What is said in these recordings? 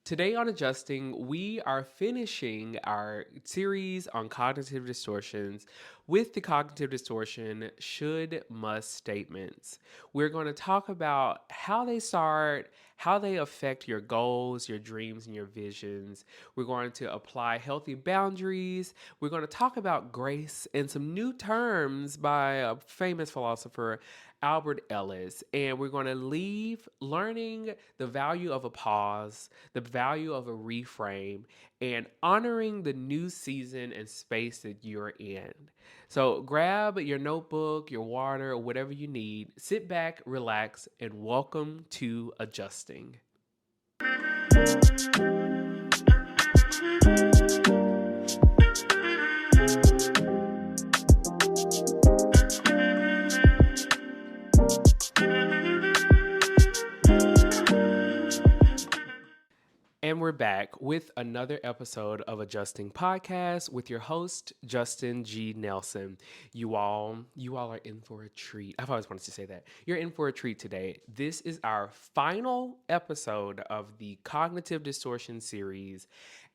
Today on Adjusting, we are finishing our series on cognitive distortions with the cognitive distortion should must statements. We're going to talk about how they start, how they affect your goals, your dreams, and your visions. We're going to apply healthy boundaries. We're going to talk about grace and some new terms by a famous philosopher, Albert Ellis. And we're going to leave learning the value of a pause, the value of a reframe, and honoring the new season and space that you're in. So grab your notebook, your water, or whatever you need, sit back, relax, and welcome to Adjusting. And we're back with another episode of Adjusting Podcast with your host, Justin G. Nelson. You all are in for a treat. I've always wanted to say that. You're in for a treat today. This is our final episode of the Cognitive Distortion series.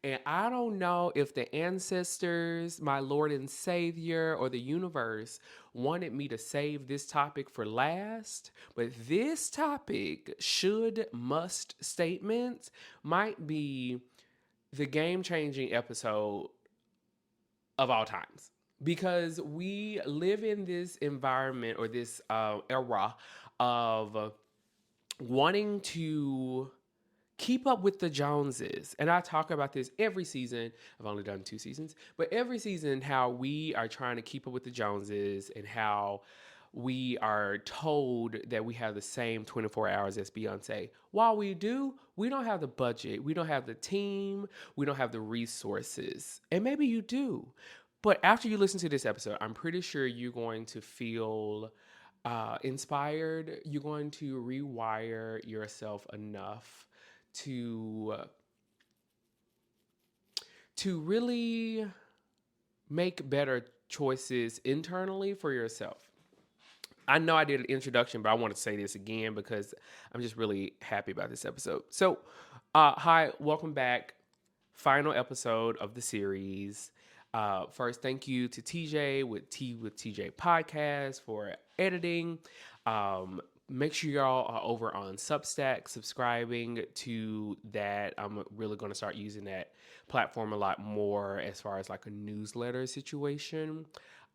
And I don't know if the ancestors, my Lord and Savior, or the universe wanted me to save this topic for last, but this topic, should must statements, might be the game-changing episode of all times. Because we live in this environment or this era of wanting to keep up with the Joneses. And I talk about this every season. I've only done 2 seasons, but every season, how we are trying to keep up with the Joneses and how we are told that we have the same 24 hours as Beyonce. While we do, we don't have the budget, we don't have the team, we don't have the resources. And maybe you do. But after you listen to this episode, I'm pretty sure you're going to feel inspired. You're going to rewire yourself enough to really make better choices internally for yourself. I know I did an introduction, but I want to say this again because I'm just really happy about this episode. So, hi, welcome back. Final episode of the series. First, thank you to TJ with TJ podcast for editing. Make sure y'all are over on Substack, subscribing to that. I'm really going to start using that platform a lot more as far as like a newsletter situation.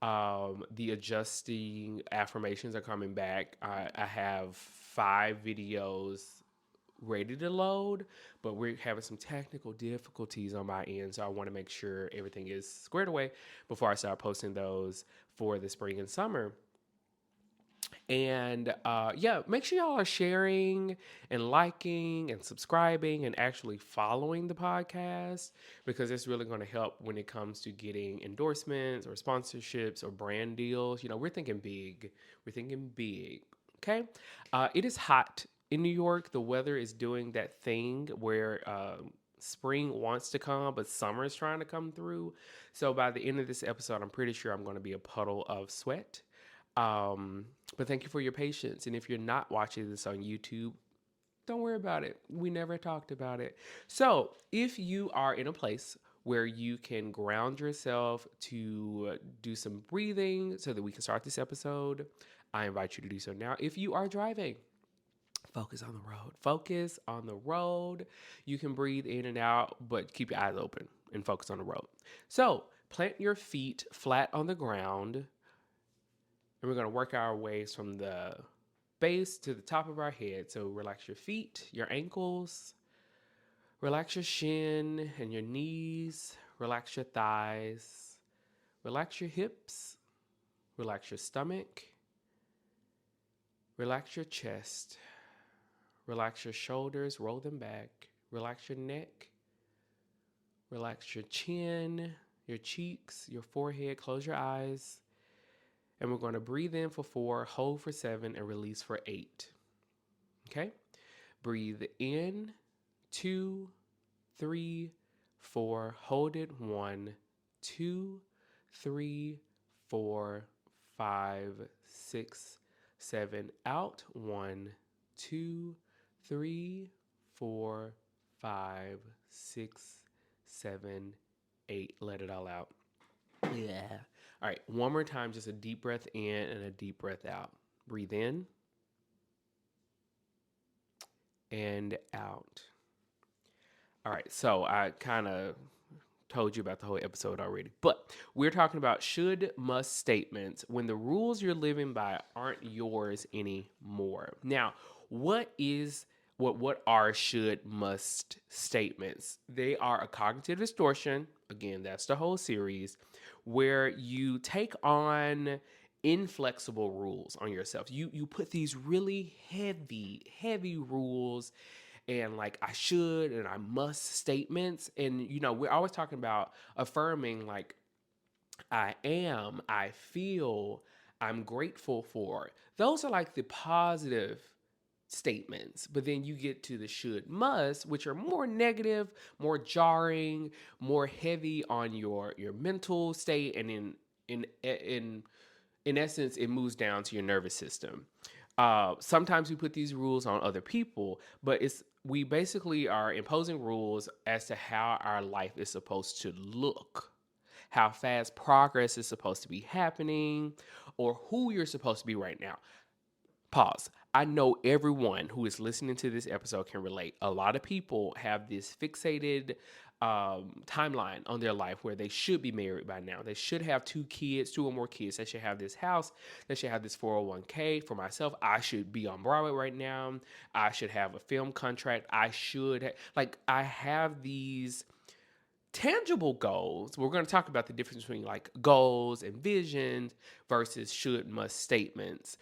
The adjusting affirmations are coming back. I have 5 videos ready to load, but we're having some technical difficulties on my end, so I want to make sure everything is squared away before I start posting those for the spring and summer. And make sure y'all are sharing and liking and subscribing and actually following the podcast, because it's really going to help when it comes to getting endorsements or sponsorships or brand deals. You know, we're thinking big. We're thinking big. Okay. It is hot in New York. The weather is doing that thing where spring wants to come, but summer is trying to come through. So by the end of this episode, I'm pretty sure I'm going to be a puddle of sweat. But thank you for your patience. And if you're not watching this on YouTube, don't worry about it. We never talked about it. So if you are in a place where you can ground yourself to do some breathing so that we can start this episode, I invite you to do so now. If you are driving, focus on the road. Focus on the road. You can breathe in and out, but keep your eyes open and focus on the road. So plant your feet flat on the ground. And we're going to work our ways from the base to the top of our head. So relax your feet, your ankles, relax your shin and your knees, relax your thighs, relax your hips, relax your stomach, relax your chest, relax your shoulders, roll them back, relax your neck, relax your chin, your cheeks, your forehead, close your eyes. And we're going to breathe in for 4, hold for 7, and release for 8. Okay? Breathe in, 2, 3, 4. Hold it, 1, 2, 3, 4, 5, 6, 7. Out, 1, 2, 3, 4, 5, 6, 7, 8. Let it all out. Yeah. All right. One more time. Just a deep breath in and a deep breath out. Breathe in and out. All right. So I kind of told you about the whole episode already, but we're talking about should must statements when the rules you're living by aren't yours anymore. Now, what is what are should must statements? They are a cognitive distortion. Again, that's the whole series where you take on inflexible rules on yourself. You put these really heavy rules and like I should and I must statements. And we're always talking about affirming like I am, I feel, I'm grateful for. Those are like the positive statements. But then you get to the should must, which are more negative, more jarring, more heavy on your mental state, and in essence, it moves down to your nervous system. Sometimes we put these rules on other people, but we basically are imposing rules as to how our life is supposed to look, how fast progress is supposed to be happening, or who you're supposed to be right now. Pause. I know everyone who is listening to this episode can relate. A lot of people have this fixated timeline on their life where they should be married by now. They should have 2 kids, 2 or more kids. They should have this house. They should have this 401k. For myself, I should be on Broadway right now. I should have a film contract. I have these tangible goals. We're going to talk about the difference between like goals and visions versus should must statements.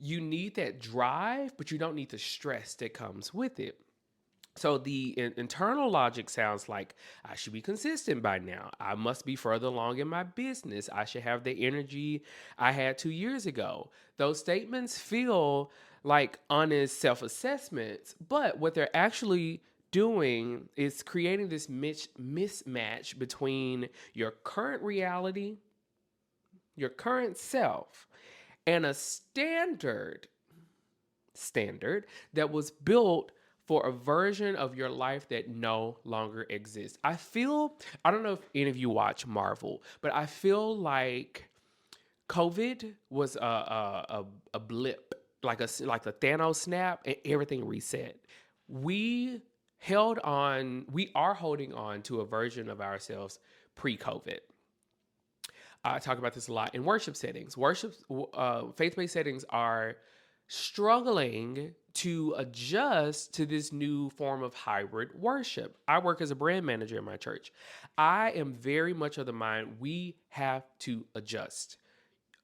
You need that drive, but you don't need the stress that comes with it. So the internal logic sounds like I should be consistent by now. I must be further along in my business. I should have the energy I had 2 years ago. Those statements feel like honest self-assessments, but what they're actually doing is creating this mismatch between your current reality, your current self, and a standard that was built for a version of your life that no longer exists. I don't know if any of you watch Marvel, but I feel like COVID was a blip, like a Thanos snap, and everything reset. We we are holding on to a version of ourselves pre-COVID. I talk about this a lot in worship settings. Faith-based settings are struggling to adjust to this new form of hybrid worship. I work as a brand manager in my church. I am very much of the mind we have to adjust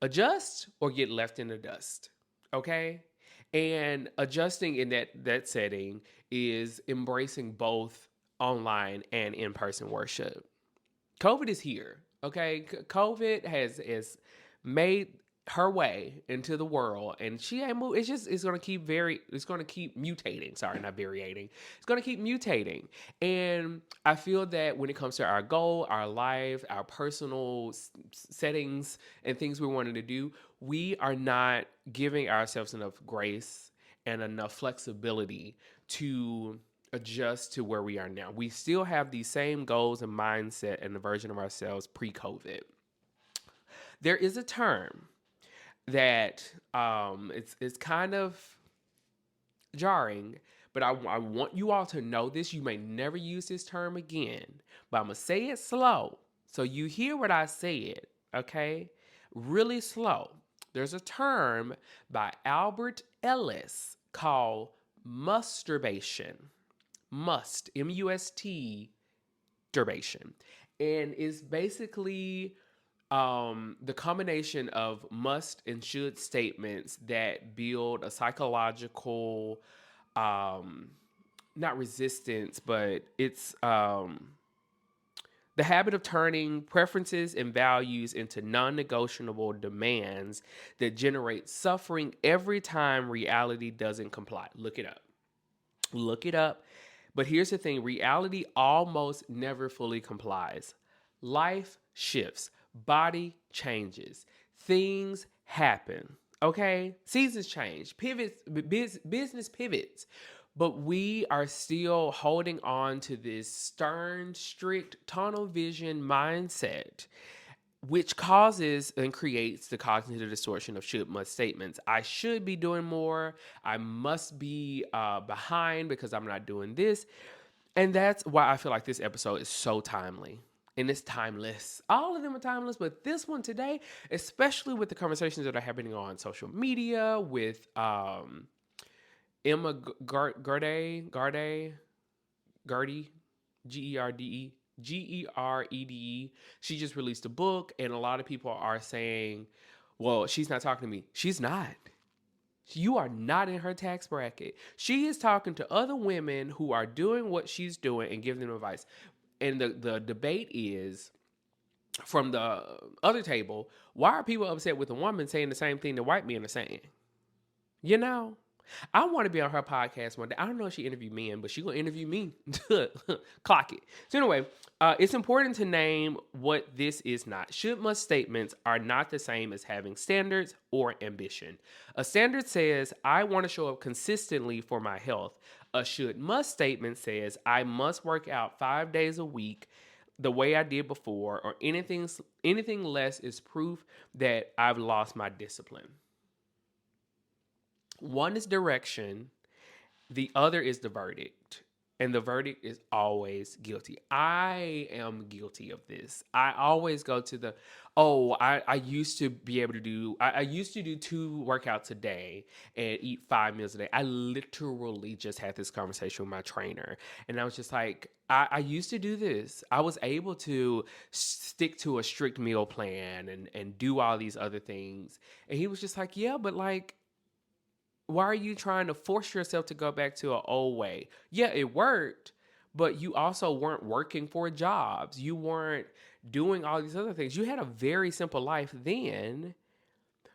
or get left in the dust. Okay? And adjusting in that setting is embracing both online and in-person worship. COVID is here. Okay, COVID has made her way into the world, and she ain't moved. It's gonna keep mutating. Sorry, not variating. It's gonna keep mutating, and I feel that when it comes to our goal, our life, our personal settings, and things we wanted to do, we are not giving ourselves enough grace and enough flexibility to adjust to where we are now. We still have these same goals and mindset and the version of ourselves pre-COVID. There is a term that it's kind of jarring, but I want you all to know this. You may never use this term again, but I'm gonna say it slow so you hear what I said. Okay, really slow. There's a term by Albert Ellis called masturbation. M-U-S-T, durbation. And it's basically the combination of must and should statements that build a psychological, not resistance, but it's the habit of turning preferences and values into non-negotiable demands that generate suffering every time reality doesn't comply. Look it up. Look it up. But here's the thing, reality almost never fully complies. Life shifts, body changes, things happen, okay? Seasons change, business pivots. But we are still holding on to this stern, strict, tunnel vision mindset, which causes and creates the cognitive distortion of should must statements. I should be doing more. I must be behind because I'm not doing this. And that's why I feel like this episode is so timely. And it's timeless. All of them are timeless, but this one today, especially with the conversations that are happening on social media with Emma Garde, Gertie, Gerede. She just released a book, and a lot of people are saying, well, she's not talking to me. She's not. You are not in her tax bracket. She is talking to other women who are doing what she's doing and giving them advice. And the debate is from the other table, why are people upset with a woman saying the same thing that white men are saying? You know? I want to be on her podcast one day. I don't know if she interviewed men, but she gonna interview me. Clock it. So anyway, it's important to name what this is not. Should must statements are not the same as having standards or ambition. A standard says, I want to show up consistently for my health. A should must statement says, I must work out 5 days a week the way I did before, or anything less is proof that I've lost my discipline. One is direction, the other is the verdict. And the verdict is always guilty. I am guilty of this. I always go to I used to be able to I used to do 2 workouts a day and eat 5 meals a day. I literally just had this conversation with my trainer. And I was just like, I used to do this. I was able to stick to a strict meal plan and do all these other things. And he was just like, yeah, but like, why are you trying to force yourself to go back to an old way? Yeah, it worked, but you also weren't working for jobs. You weren't doing all these other things. You had a very simple life then,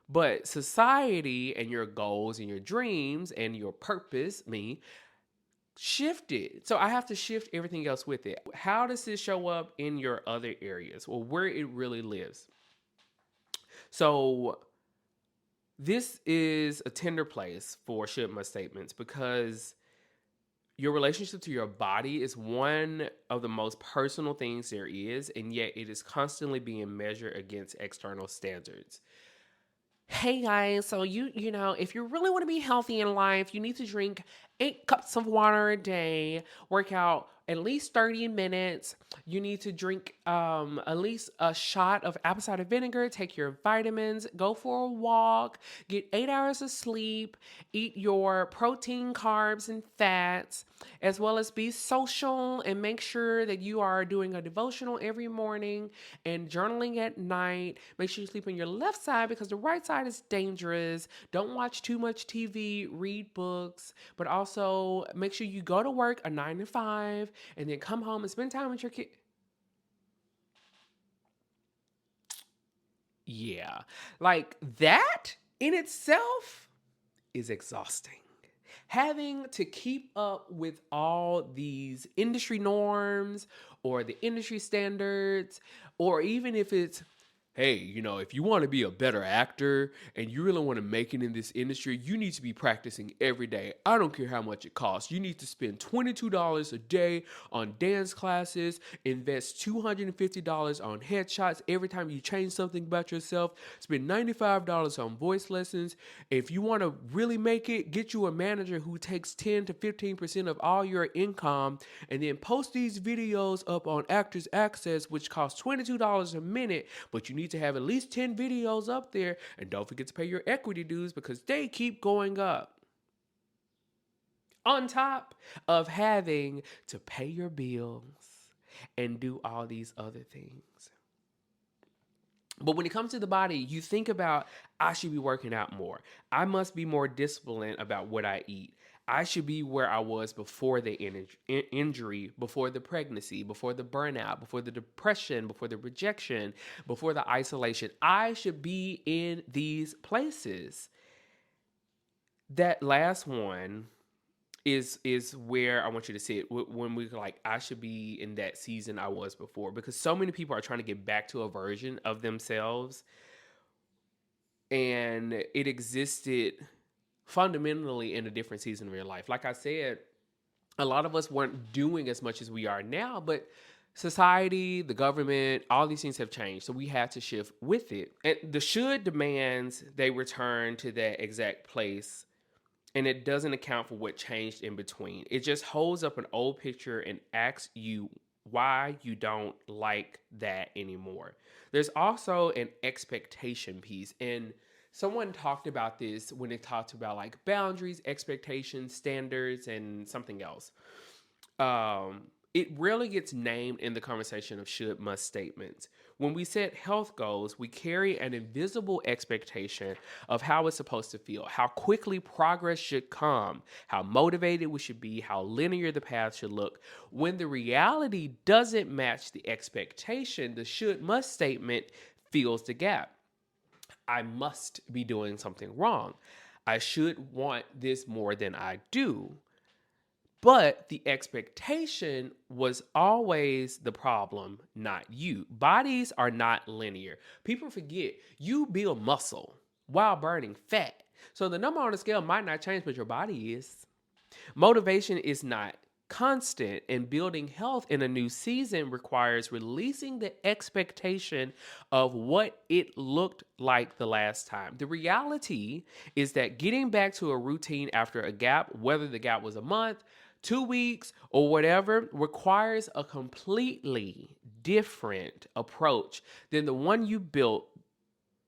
but society and your goals and your dreams and your purpose, shifted. So I have to shift everything else with it. How does this show up in your other areas? Well, where it really lives. So this is a tender place for should must statements because your relationship to your body is one of the most personal things there is, and yet it is constantly being measured against external standards. Hey guys, so you know, if you really want to be healthy in life, you need to drink 8 cups of water a day, work out at least 30 minutes. You need to drink at least a shot of apple cider vinegar, take your vitamins, go for a walk, get 8 hours of sleep, eat your protein, carbs, and fats, as well as be social and make sure that you are doing a devotional every morning and journaling at night. Make sure you sleep on your left side because the right side is dangerous. Don't watch too much TV, read books, but also make sure you go to work a 9 to 5 and then come home and spend time with your kid. Yeah. Like that in itself is exhausting. Having to keep up with all these industry norms or the industry standards, or even if it's, hey, if you want to be a better actor and you really want to make it in this industry, you need to be practicing every day. I don't care how much it costs. You need to spend $22 a day on dance classes, invest $250 on headshots every time you change something about yourself, spend $95 on voice lessons. If you want to really make it, get you a manager who takes 10 to 15% of all your income and then post these videos up on Actors Access, which costs $22 a minute, but you need to have at least 10 videos up there, and don't forget to pay your equity dues because they keep going up. On top of having to pay your bills and do all these other things. But when it comes to the body, you think about, I should be working out more. I must be more disciplined about what I eat. I should be where I was before the injury, before the pregnancy, before the burnout, before the depression, before the rejection, before the isolation. I should be in these places. That last one is where I want you to see it when we like, I should be in that season I was before, because so many people are trying to get back to a version of themselves, and it existed fundamentally in a different season of your life. Like I said, A lot of us weren't doing as much as we are now, but society, the government, all these things have changed. So we had to shift with it. And the should demands they return to that exact place, and it doesn't account for what changed in between. It just holds up an old picture and asks you why you don't like that anymore. There's also an expectation piece. And someone talked about this when they talked about like boundaries, expectations, standards, and something else. It rarely gets named in the conversation of should must statements. When we set health goals, we carry an invisible expectation of how it's supposed to feel, how quickly progress should come, how motivated we should be, how linear the path should look. When the reality doesn't match the expectation, the should must statement fills the gap. I must be doing something wrong. I should want this more than I do. But the expectation was always the problem, not you. Bodies are not linear. People forget you build muscle while burning fat. So the number on the scale might not change, but your body is. Motivation is not constant, and building health in a new season requires releasing the expectation of what it looked like the last time. The reality is that getting back to a routine after a gap, whether the gap was a month, 2 weeks, or whatever, requires a completely different approach than the one you built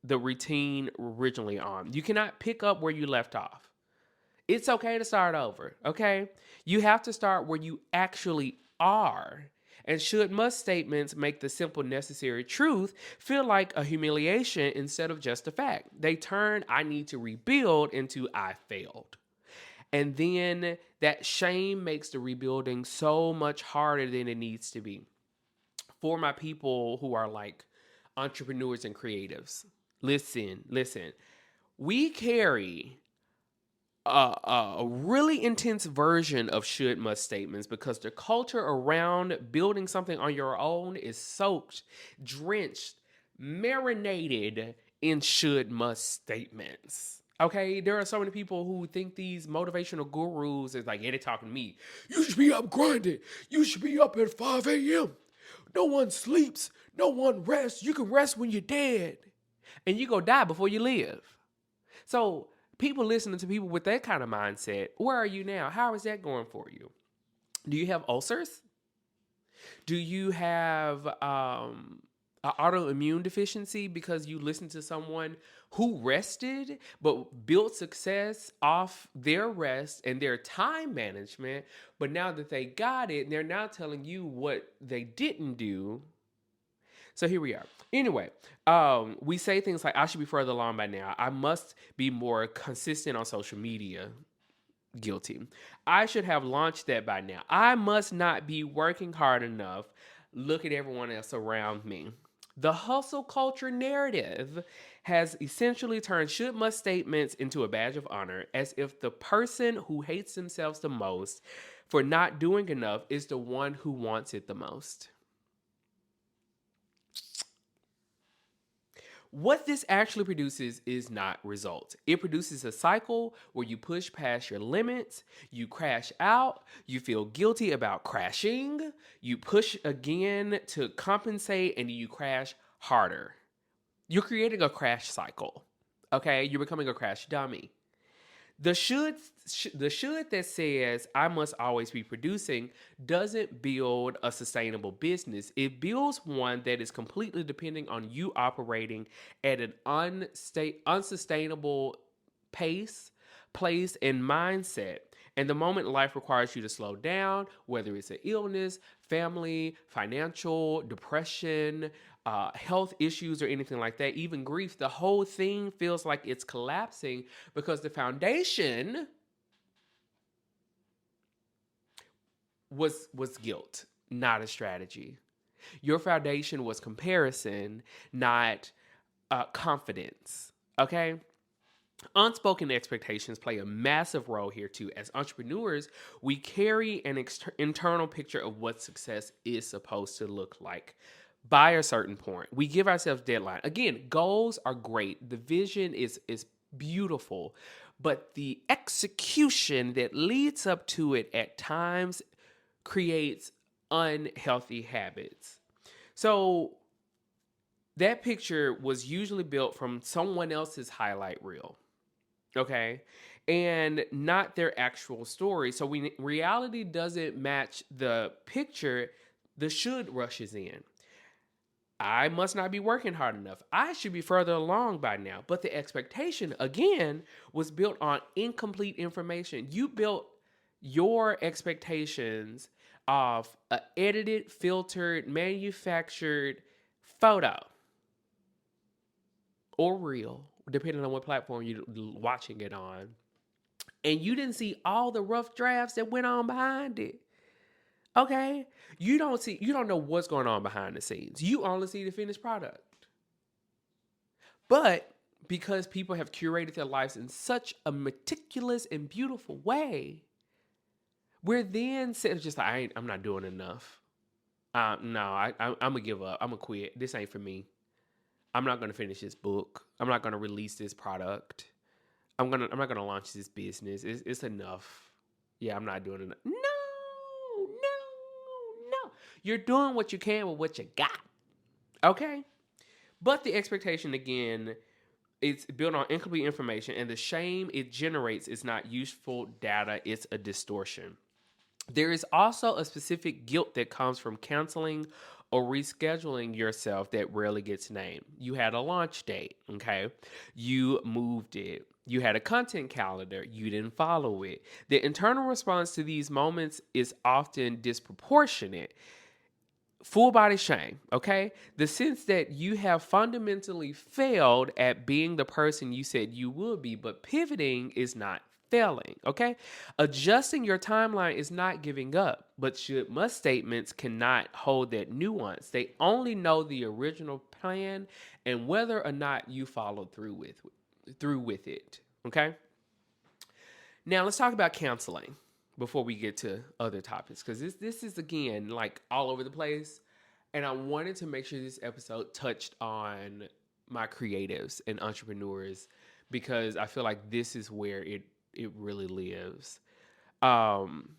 the routine originally on. You cannot pick up where you left off. It's okay to start over, okay? You have to start where you actually are. And should must statements make the simple necessary truth feel like a humiliation instead of just a fact. They turn I need to rebuild into I failed. And then that shame makes the rebuilding so much harder than it needs to be. For my people who are like entrepreneurs and creatives, listen. We carry a really intense version of should must statements because the culture around building something on your own is soaked, drenched, marinated in should must statements. Okay, there are so many people who think these motivational gurus is like, yeah, they're talking to me. You should be up grinding. You should be up at 5 a.m. No one sleeps. No one rests. You can rest when you're dead. And you go die before you live. So people listening to people with that kind of mindset, where are you now? How is that going for you? Do you have ulcers? Do you have an autoimmune deficiency because you listened to someone who rested but built success off their rest and their time management? But now that they got it, they're now telling you what they didn't do. So here we are. Anyway, we say things like, I should be further along by now. I must be more consistent on social media. Guilty. I should have launched that by now. I must not be working hard enough. Look at everyone else around me. The hustle culture narrative has essentially turned should must statements into a badge of honor, as if the person who hates themselves the most for not doing enough is the one who wants it the most. What this actually produces is not results. It produces a cycle where you push past your limits, you crash out, you feel guilty about crashing, you push again to compensate, and you crash harder. You're creating a crash cycle. Okay? You're becoming a crash dummy. The should that says I must always be producing doesn't build a sustainable business. It builds one that is completely depending on you operating at an unsustainable pace, place, and mindset. And the moment life requires you to slow down, whether it's an illness, family, financial, depression, health issues, or anything like that, even grief, the whole thing feels like it's collapsing because the foundation was guilt, not a strategy. Your foundation was comparison, not confidence. Okay? Unspoken expectations play a massive role here too. As entrepreneurs, we carry an internal picture of what success is supposed to look like by a certain point. We give ourselves deadline. Again, goals are great. The vision is beautiful, but the execution that leads up to it at times creates unhealthy habits. So that picture was usually built from someone else's highlight reel, okay? And not their actual story. So when reality doesn't match the picture, the should rushes in. I must not be working hard enough. I should be further along by now. But the expectation, again, was built on incomplete information. You built your expectations off a edited, filtered, manufactured photo or reel, depending on what platform you're watching it on. And you didn't see all the rough drafts that went on behind it. Okay? You don't know what's going on behind the scenes. You only see the finished product. But because people have curated their lives in such a meticulous and beautiful way, we're then just like, I'm not doing enough. No, I'm gonna give up. I'm gonna quit. This ain't for me. I'm not gonna finish this book. I'm not gonna release this product. I'm not gonna launch this business. It's enough. Yeah, I'm not doing enough. No, no, no. You're doing what you can with what you got. Okay? But the expectation again, it's built on incomplete information, and the shame it generates is not useful data, it's a distortion. There is also a specific guilt that comes from canceling or rescheduling yourself that rarely gets named. You had a launch date, okay? You moved it. You had a content calendar. You didn't follow it. The internal response to these moments is often disproportionate. Full body shame, okay? The sense that you have fundamentally failed at being the person you said you would be, but pivoting is not failing, okay? Adjusting your timeline is not giving up, but should must statements cannot hold that nuance. They only know the original plan and whether or not you followed through with it, okay? Now let's talk about canceling before we get to other topics, because this is again like all over the place, and I wanted to make sure this episode touched on my creatives and entrepreneurs because I feel like this is where it really lives. Um,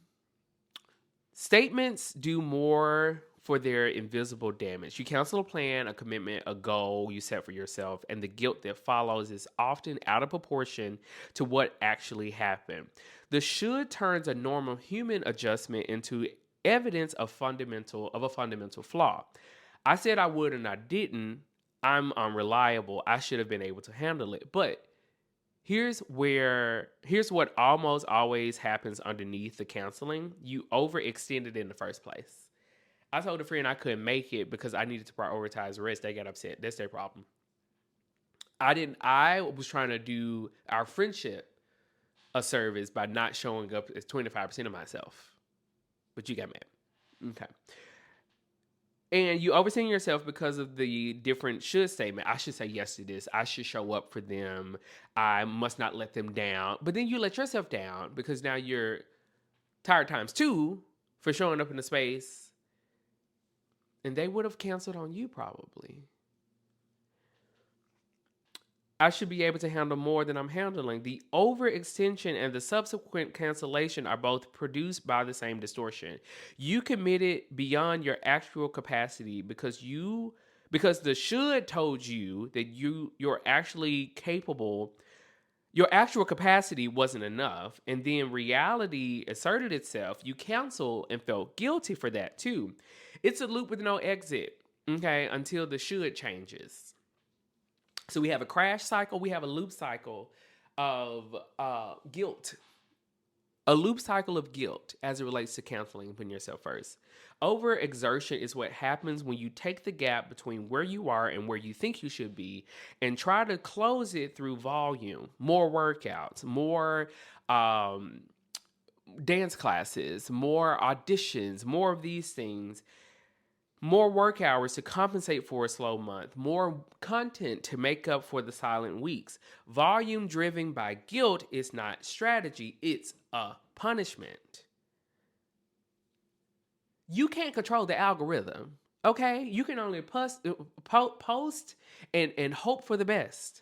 Statements do more for their invisible damage. You cancel a plan, a commitment, a goal you set for yourself, and the guilt that follows is often out of proportion to what actually happened. The should turns a normal human adjustment into evidence of a fundamental flaw. I said I would and I didn't. I'm unreliable. I should have been able to handle it. But here's what almost always happens underneath the canceling. You overextended in the first place. I told a friend I couldn't make it because I needed to prioritize rest. They got upset. That's their problem. I was trying to do our friendship a service by not showing up as 25% of myself. But you got mad. Okay. And you overthink yourself because of the different should statement. I should say yes to this. I should show up for them. I must not let them down. But then you let yourself down because now you're tired times two for showing up in the space. And they would have canceled on you probably. I should be able to handle more than I'm handling. The overextension and the subsequent cancellation are both produced by the same distortion. You committed beyond your actual capacity because the should told you that you're actually capable. Your actual capacity wasn't enough, and then reality asserted itself. You canceled and felt guilty for that too. It's a loop with no exit, okay, until the should changes. So we have a crash cycle, we have a loop cycle of guilt. A loop cycle of guilt as it relates to canceling and putting yourself first. Overexertion is what happens when you take the gap between where you are and where you think you should be and try to close it through volume, more workouts, more dance classes, more auditions, more of these things. More work hours to compensate for a slow month, more content to make up for the silent weeks. Volume driven by guilt is not strategy, it's a punishment. You can't control the algorithm, okay? You can only post and hope for the best.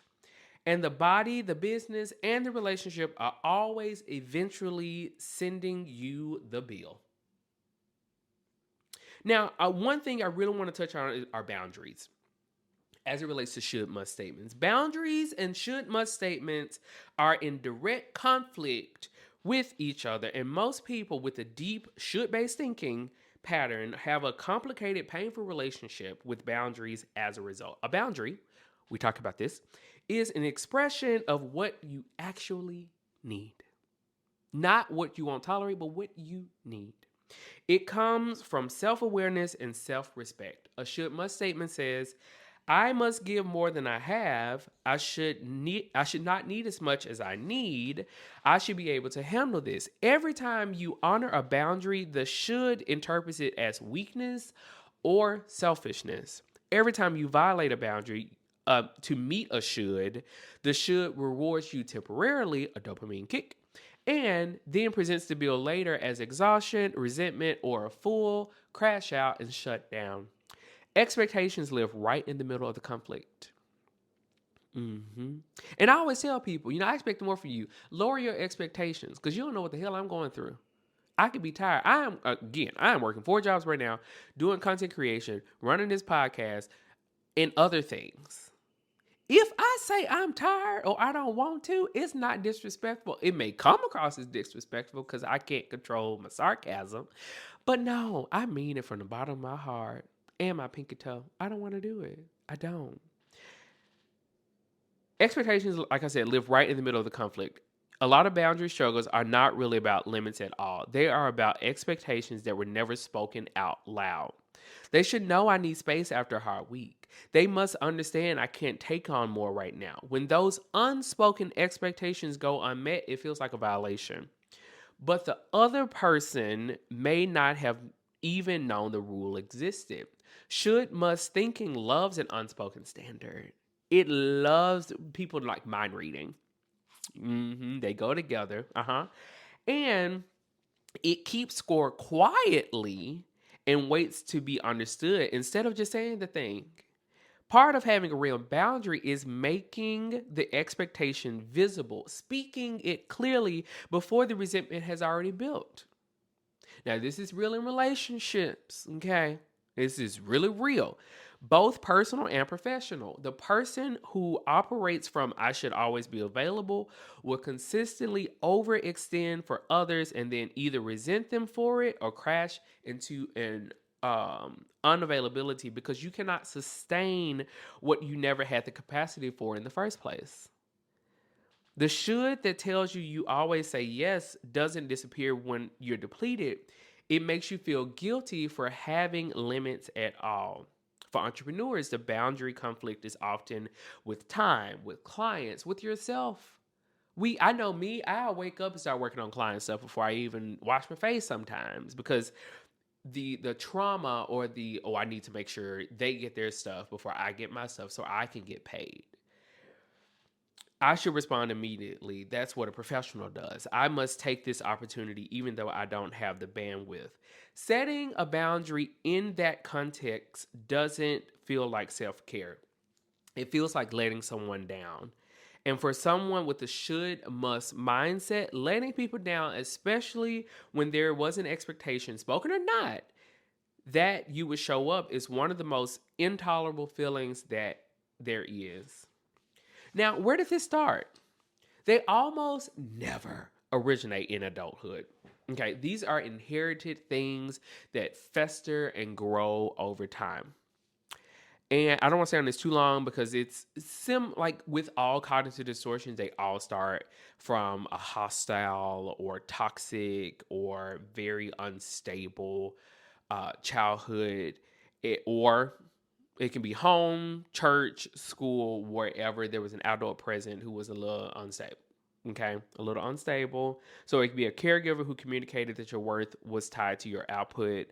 And the body, the business, and the relationship are always eventually sending you the bill. Now, one thing I really want to touch on are boundaries as it relates to should must statements. Boundaries and should must statements are in direct conflict with each other, and most people with a deep should based thinking pattern have a complicated, painful relationship with boundaries as a result. A boundary, we talked about this, is an expression of what you actually need. Not what you won't tolerate, but what you need. It comes from self awareness and self respect. A should must statement says, I must give more than I have. I should not need as much as I need. I should be able to handle this. Every time you honor a boundary, the should interprets it as weakness or selfishness. Every time you violate a boundary to meet a should, the should rewards you temporarily, a dopamine kick, and then presents the bill later as exhaustion, resentment, or a full crash out and shut down. Expectations live right in the middle of the conflict. And I always tell people, I expect more from you. Lower your expectations because you don't know what the hell I'm going through. I could be tired. I am working 4 jobs right now, doing content creation, running this podcast, and other things. If I say I'm tired or I don't want to, it's not disrespectful. It may come across as disrespectful because I can't control my sarcasm. But no, I mean it from the bottom of my heart and my pinky toe. I don't want to do it. I don't. Expectations, like I said, live right in the middle of the conflict. A lot of boundary struggles are not really about limits at all. They are about expectations that were never spoken out loud. They should know I need space after a hard week. They must understand I can't take on more right now. When those unspoken expectations go unmet, it feels like a violation. But the other person may not have even known the rule existed. Should must thinking loves an unspoken standard. It loves people like mind reading. They go together. And it keeps score quietly and waits to be understood instead of just saying the thing. Part of having a real boundary is making the expectation visible, speaking it clearly before the resentment has already built. Now, this is real in relationships, okay? This is really real, both personal and professional. The person who operates from I should always be available will consistently overextend for others and then either resent them for it or crash into an unavailability because you cannot sustain what you never had the capacity for in the first place. The should that tells you always say yes doesn't disappear when you're depleted. It makes you feel guilty for having limits at all. For entrepreneurs, the boundary conflict is often with time, with clients, with yourself. I know me, I wake up and start working on client stuff before I even wash my face sometimes because the trauma or I need to make sure they get their stuff before I get my stuff so I can get paid. I should respond immediately. That's what a professional does. I must take this opportunity even though I don't have the bandwidth. Setting a boundary in that context doesn't feel like self-care. It feels like letting someone down. And for someone with the should must mindset, letting people down, especially when there was an expectation, spoken or not, that you would show up is one of the most intolerable feelings that there is. Now, where did this start? They almost never originate in adulthood. Okay, these are inherited things that fester and grow over time. And I don't want to stay on this too long because it's like with all cognitive distortions, they all start from a hostile or toxic or very unstable childhood, or it can be home, church, school, wherever there was an adult present who was a little unstable. Okay, a little unstable. So it could be a caregiver who communicated that your worth was tied to your output,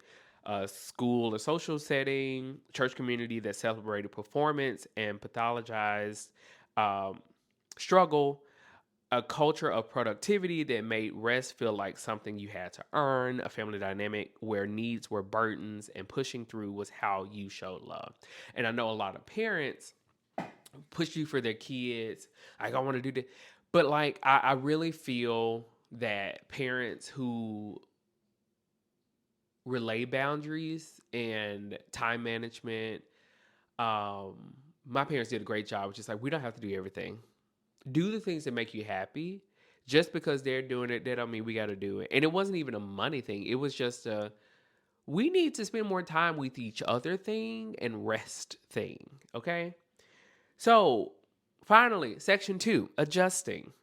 a school or social setting, church community that celebrated performance and pathologized struggle, a culture of productivity that made rest feel like something you had to earn, a family dynamic where needs were burdens and pushing through was how you showed love. And I know a lot of parents push you for their kids. Like, I want to do this. But like, I really feel that parents who relay boundaries and time management, my parents did a great job. Which is like, we don't have to do everything. Do the things that make you happy. Just because they're doing it, that don't mean we got to do it. And it wasn't even a money thing. It was just a, we need to spend more time with each other thing and rest thing. Okay. So finally, section 2, adjusting.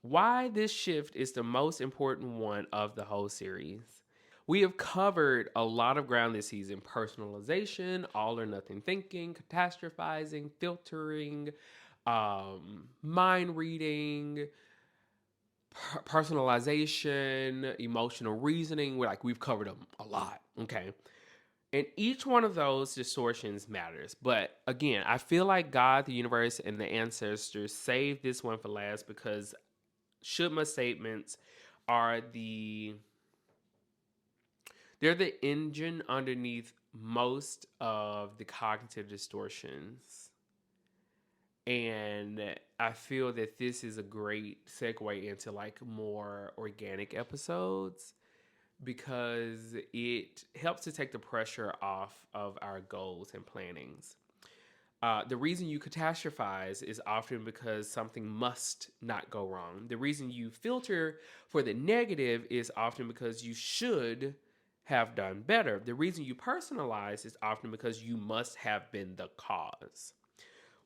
Why this shift is the most important one of the whole series. We have covered a lot of ground this season: personalization, all or nothing thinking, catastrophizing, filtering, mind reading, personalization, emotional reasoning. We've covered them a lot. Okay. And each one of those distortions matters. But again, I feel like God, the universe, and the ancestors saved this one for last because should must statements are they're the engine underneath most of the cognitive distortions. And I feel that this is a great segue into like more organic episodes because it helps to take the pressure off of our goals and plannings. The reason you catastrophize is often because something must not go wrong. The reason you filter for the negative is often because you should have done better. The reason you personalize is often because you must have been the cause.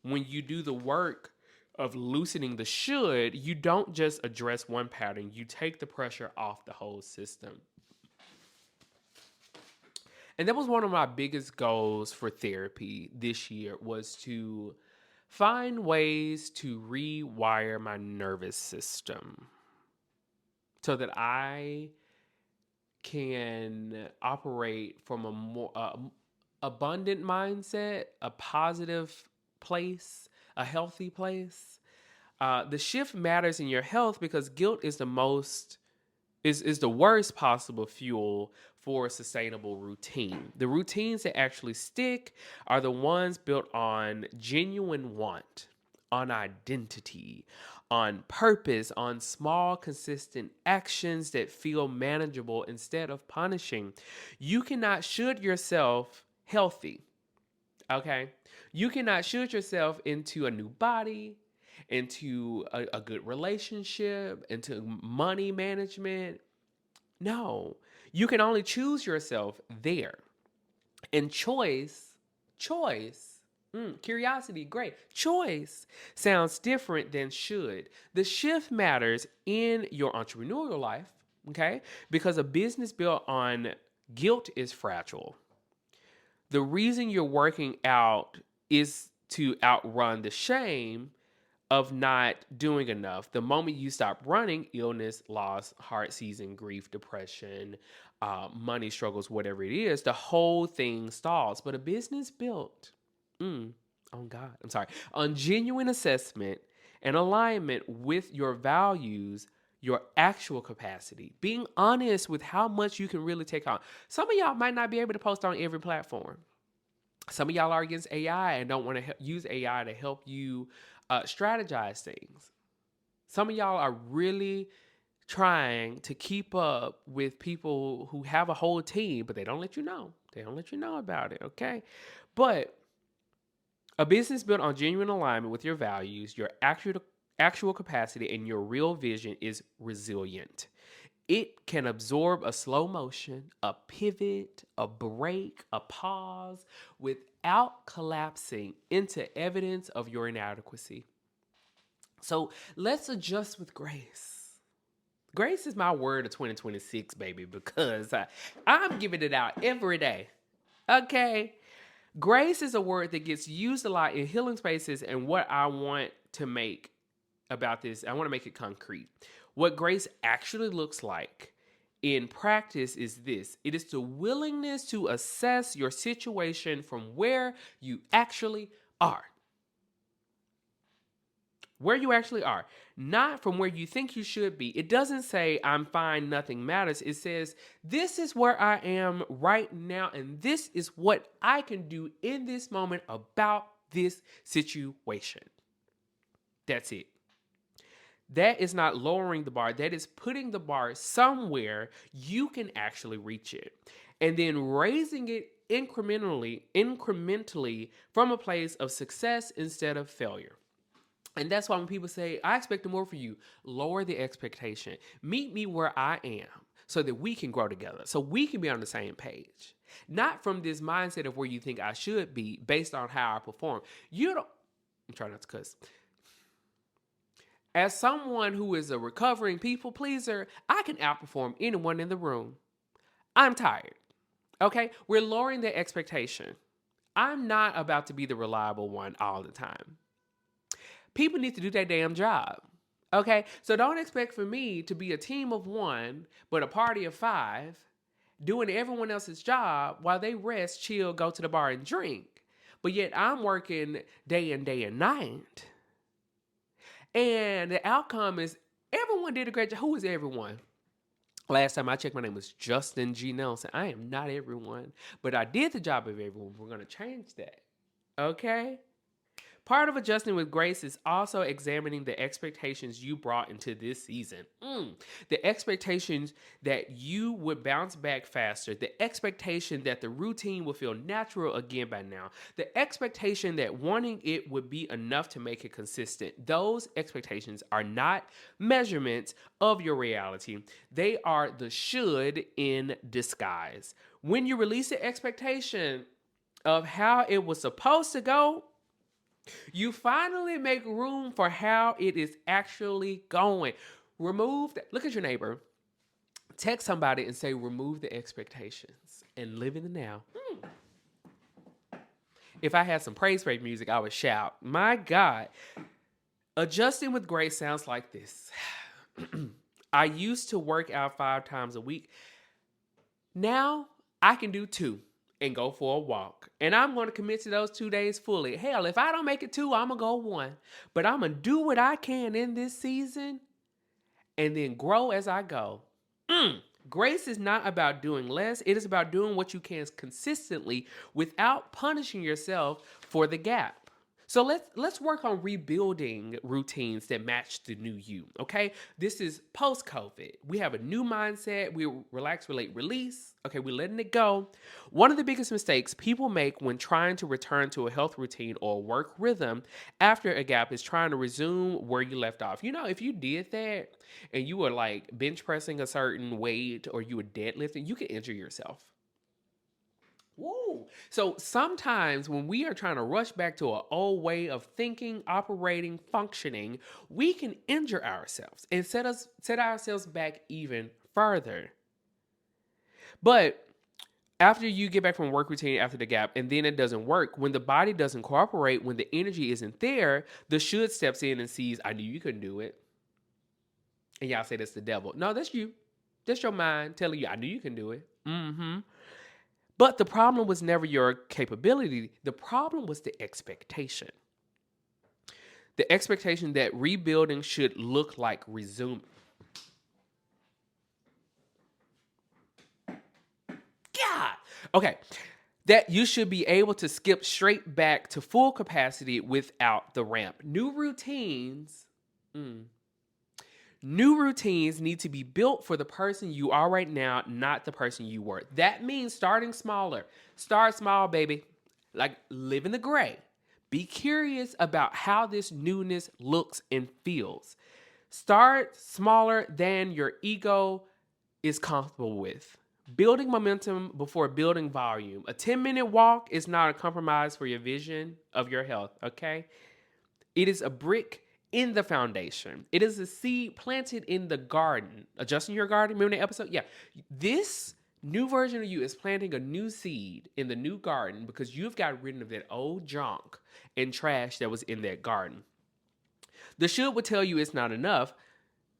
When you do the work of loosening the should, you don't just address one pattern, you take the pressure off the whole system. And that was one of my biggest goals for therapy this year, was to find ways to rewire my nervous system so that I can operate from a more abundant mindset, a positive place, a healthy place. The shift matters in your health because guilt is the worst possible fuel for a sustainable routine. The routines that actually stick are the ones built on genuine want, on identity, on purpose, on small, consistent actions that feel manageable instead of punishing. You cannot should yourself healthy, okay? You cannot should yourself into a new body, into a good relationship, into money management. No, you can only choose yourself there. And choice, curiosity, great. Choice sounds different than should. The shift matters in your entrepreneurial life, okay? Because a business built on guilt is fragile. The reason you're working out is to outrun the shame of not doing enough. The moment you stop running, illness, loss, heart season, grief, depression, money struggles, whatever it is, the whole thing stalls. But a business built on genuine assessment and alignment with your values, your actual capacity, being honest with how much you can really take on. Some of y'all might not be able to post on every platform. Some of y'all are against AI and don't want to use AI to help you strategize things. Some of y'all are really trying to keep up with people who have a whole team, but they don't let you know. They don't let you know about it, okay? But a business built on genuine alignment with your values, your actual capacity, and your real vision is resilient. It can absorb a slow motion, a pivot, a break, a pause without collapsing into evidence of your inadequacy. So let's adjust with grace. Grace is my word of 2026, baby, because I'm giving it out every day. Okay? Grace is a word that gets used a lot in healing spaces, and what I want to make about this, I want to make it concrete. What grace actually looks like in practice is this: it is the willingness to assess your situation from where you actually are. Where you actually are, not from where you think you should be. It doesn't say I'm fine, nothing matters. It says this is where I am right now, and this is what I can do in this moment about this situation. That's it. That is not lowering the bar. That is putting the bar somewhere you can actually reach it. And then raising it incrementally from a place of success instead of failure. And that's why when people say, I expect more for you, lower the expectation. Meet me where I am so that we can grow together, so we can be on the same page. Not from this mindset of where you think I should be based on how I perform. You don't, I'm trying not to cuss. As someone who is a recovering people pleaser, I can outperform anyone in the room. I'm tired. Okay? We're lowering the expectation. I'm not about to be the reliable one all the time. People need to do their damn job. Okay? So don't expect for me to be a team of one, but a party of five, doing everyone else's job while they rest, chill, go to the bar and drink. But yet I'm working day and night. And the outcome is everyone did a great job. Who is everyone? Last time I checked, my name was Justin G. Nelson. I am not everyone, but I did the job of everyone. We're going to change that. Okay? Part of adjusting with grace is also examining the expectations you brought into this season. The expectations that you would bounce back faster. The expectation that the routine will feel natural again by now. The expectation that wanting it would be enough to make it consistent. Those expectations are not measurements of your reality. They are the should in disguise. When you release the expectation of how it was supposed to go, you finally make room for how it is actually going. Look at your neighbor. Text somebody and say, remove the expectations and live in the now. If I had some praise break music, I would shout. My God. Adjusting with grace sounds like this. I used to work out 5 times a week. Now I can do 2. And go for a walk. And I'm going to commit to those 2 days fully. Hell, if I don't make it 2, I'm going to go 1. But I'm going to do what I can in this season and then grow as I go. Grace is not about doing less. It is about doing what you can consistently without punishing yourself for the gap. So let's work on rebuilding routines that match the new you, okay? This is post-COVID. We have a new mindset. We relax, relate, release. Okay, we're letting it go. One of the biggest mistakes people make when trying to return to a health routine or work rhythm after a gap is trying to resume where you left off. You know, if you did that and you were like bench pressing a certain weight or you were deadlifting, you could injure yourself. Woo. So sometimes when we are trying to rush back to an old way of thinking, operating, functioning, we can injure ourselves and set ourselves back even further. But after you get back from work routine after the gap and then it doesn't work, when the body doesn't cooperate, when the energy isn't there, the should steps in and sees, I knew you couldn't do it. And y'all say that's the devil. No, that's you. That's your mind telling you, I knew you can do it. But the problem was never your capability. The problem was the expectation. The expectation that rebuilding should look like resuming. God. Okay. That you should be able to skip straight back to full capacity without the ramp. New routines need to be built for the person you are right now, not the person you were. That means starting smaller. Start small, baby. Like, live in the gray. Be curious about how this newness looks and feels. Start smaller than your ego is comfortable with. Building momentum before building volume. A 10-minute walk is not a compromise for your vision of your health, okay? It is a brick in the foundation. It is a seed planted in the garden. Adjusting your garden, remember that episode? Yeah. This new version of you is planting a new seed in the new garden because you've got rid of that old junk and trash that was in that garden. The should would tell you it's not enough.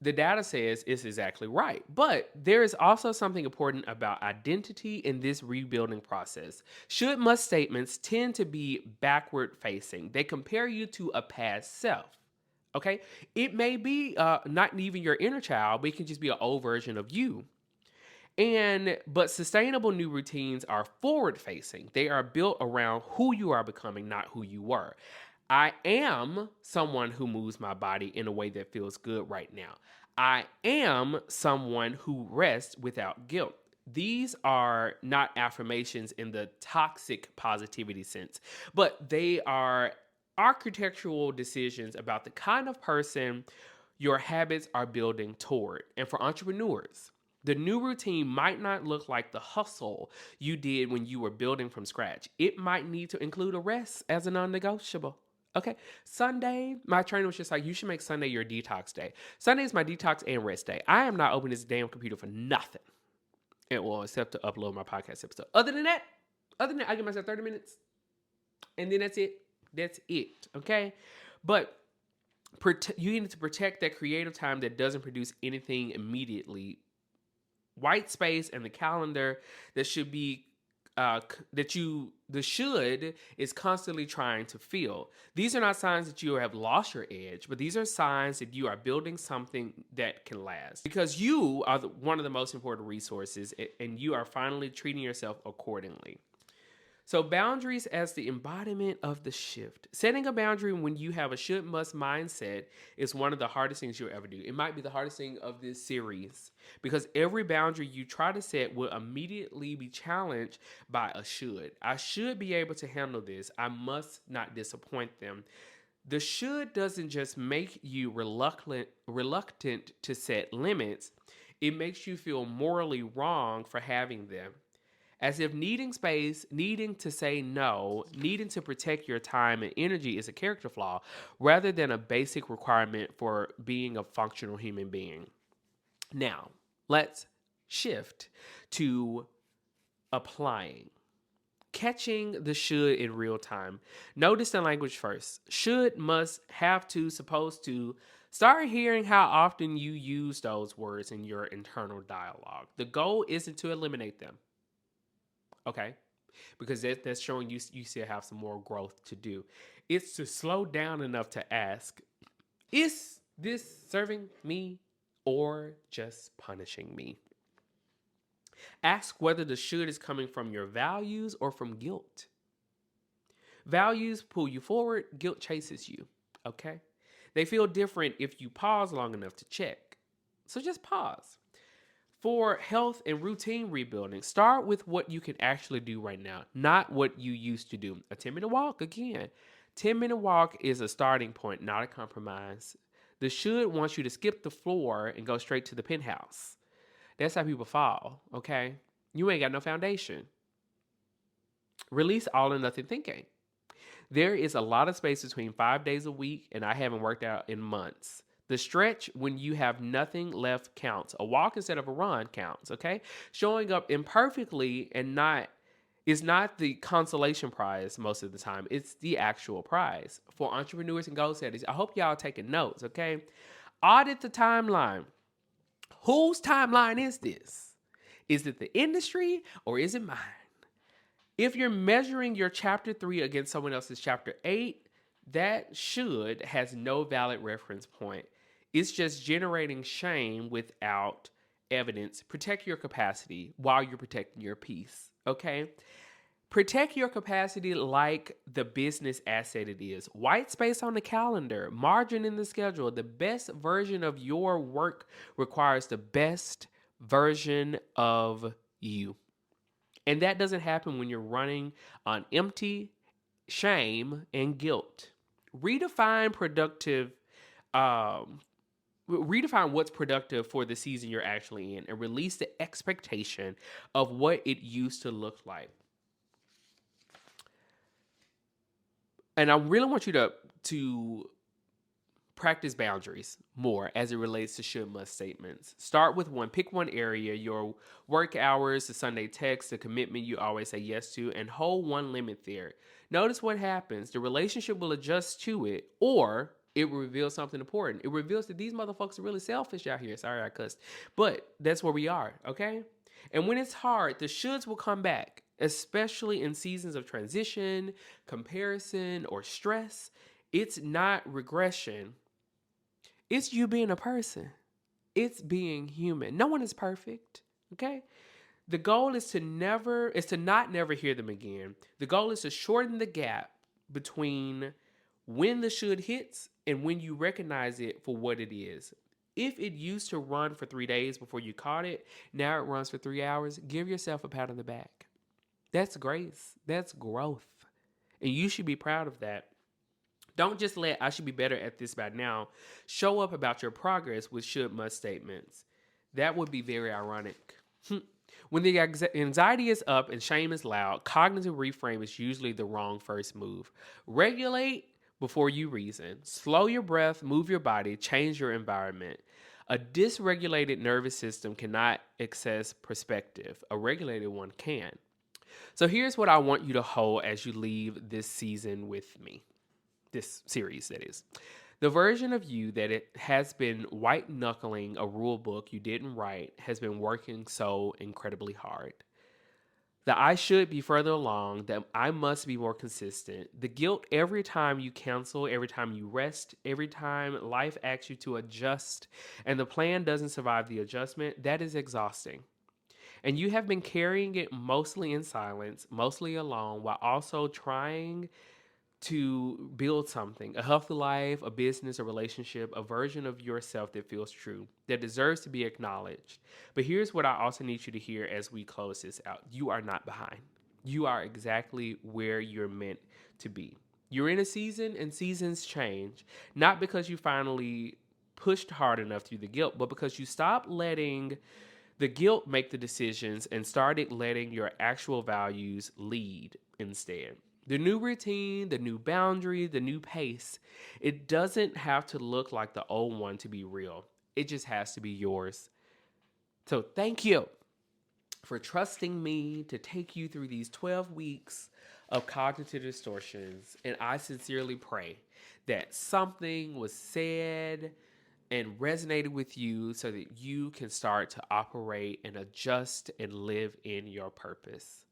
The data says it's exactly right. But there is also something important about identity in this rebuilding process. Should must statements tend to be backward facing. They compare you to a past self. Okay? It may be not even your inner child, but it can just be an old version of you. But sustainable new routines are forward facing. They are built around who you are becoming, not who you were. I am someone who moves my body in a way that feels good right now. I am someone who rests without guilt. These are not affirmations in the toxic positivity sense, but they are architectural decisions about the kind of person your habits are building toward. And for entrepreneurs, the new routine might not look like the hustle you did when you were building from scratch. It might need to include a rest as a non negotiable. Okay. Sunday, my trainer was just like, you should make Sunday your detox day. Sunday is my detox and rest day. I am not opening this damn computer for nothing. And well, except to upload my podcast episode. Other than that, I give myself 30 minutes. And then that's it. That's it. Okay. But you need to protect that creative time that doesn't produce anything immediately. White space and the calendar that should be the should is constantly trying to fill. These are not signs that you have lost your edge, but these are signs that you are building something that can last, because you are one of the most important resources, and you are finally treating yourself accordingly. So boundaries as the embodiment of the shift. Setting a boundary when you have a should must mindset is one of the hardest things you'll ever do. It might be the hardest thing of this series, because every boundary you try to set will immediately be challenged by a should. I should be able to handle this. I must not disappoint them. The should doesn't just make you reluctant to set limits. It makes you feel morally wrong for having them. As if needing space, needing to say no, needing to protect your time and energy is a character flaw rather than a basic requirement for being a functional human being. Now, let's shift to applying. Catching the should in real time. Notice the language first. Should, must, have to, supposed to. Start hearing how often you use those words in your internal dialogue. The goal isn't to eliminate them. Okay, because that's showing you still have some more growth to do. It's to slow down enough to ask, is this serving me or just punishing me? Ask whether the should is coming from your values or from guilt. Values pull you forward, guilt chases you. Okay, they feel different if you pause long enough to check. So just pause. For health and routine rebuilding, start with what you can actually do right now, not what you used to do. A 10-minute walk, again. 10-minute walk is a starting point, not a compromise. The should wants you to skip the floor and go straight to the penthouse. That's how people fall, okay? You ain't got no foundation. Release all or nothing thinking. There is a lot of space between 5 days a week, and I haven't worked out in months. The stretch when you have nothing left counts. A walk instead of a run counts, okay? Showing up imperfectly is not the consolation prize most of the time. It's the actual prize. For entrepreneurs and goal setters, I hope y'all taking notes, okay? Audit the timeline. Whose timeline is this? Is it the industry or is it mine? If you're measuring your chapter 3 against someone else's chapter 8, that should has no valid reference point. It's just generating shame without evidence. Protect your capacity while you're protecting your peace, okay? Protect your capacity like the business asset it is. White space on the calendar, margin in the schedule. The best version of your work requires the best version of you. And that doesn't happen when you're running on empty shame and guilt. Redefine what's productive for the season you're actually in, and release the expectation of what it used to look like. And I really want you to practice boundaries more as it relates to should must statements. Start with one. Pick one area, your work hours, the Sunday text, the commitment you always say yes to, and hold one limit there. Notice what happens. The relationship will adjust to it, or it will reveal something important. It reveals that these motherfuckers are really selfish out here. Sorry, I cussed. But that's where we are, okay? And when it's hard, the shoulds will come back, especially in seasons of transition, comparison, or stress. It's not regression. It's you being a person. It's being human. No one is perfect, okay? The goal is to not never hear them again. The goal is to shorten the gap between when the should hits and when you recognize it for what it is. If it used to run for 3 days before you caught it, now it runs for 3 hours, give yourself a pat on the back. That's grace. That's growth. And you should be proud of that. Don't just let "I should be better at this by now" show up about your progress with should must statements. That would be very ironic. When the anxiety is up and shame is loud, cognitive reframe is usually the wrong first move. Regulate before you reason. Slow your breath, move your body, change your environment. A dysregulated nervous system cannot access perspective. A regulated one can. So here's what I want you to hold as you leave this season with me. This series, that is. The version of you that it has been white knuckling a rule book you didn't write has been working so incredibly hard. The "I should be further along," that "I must be more consistent," the guilt every time you cancel, every time you rest, every time life asks you to adjust and the plan doesn't survive the adjustment, that is exhausting. And you have been carrying it mostly in silence, mostly alone, while also trying to build something, a healthy life, a business, a relationship, a version of yourself that feels true, that deserves to be acknowledged. But here's what I also need you to hear as we close this out. You are not behind. You are exactly where you're meant to be. You're in a season, and seasons change, not because you finally pushed hard enough through the guilt, but because you stopped letting the guilt make the decisions and started letting your actual values lead instead. The new routine, the new boundary, the new pace, it doesn't have to look like the old one to be real. It just has to be yours. So thank you for trusting me to take you through these 12 weeks of cognitive distortions. And I sincerely pray that something was said and resonated with you so that you can start to operate and adjust and live in your purpose.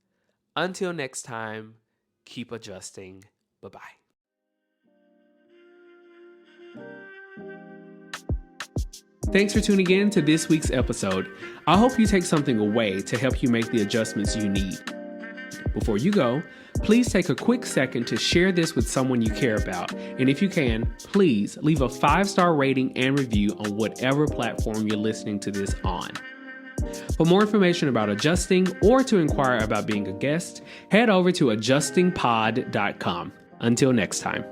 Until next time, keep adjusting. Bye-bye. Thanks for tuning in to this week's episode. I hope you take something away to help you make the adjustments you need. Before you go, please take a quick second to share this with someone you care about. And if you can, please leave a 5-star rating and review on whatever platform you're listening to this on. For more information about adjusting or to inquire about being a guest, head over to adjustingpod.com. Until next time.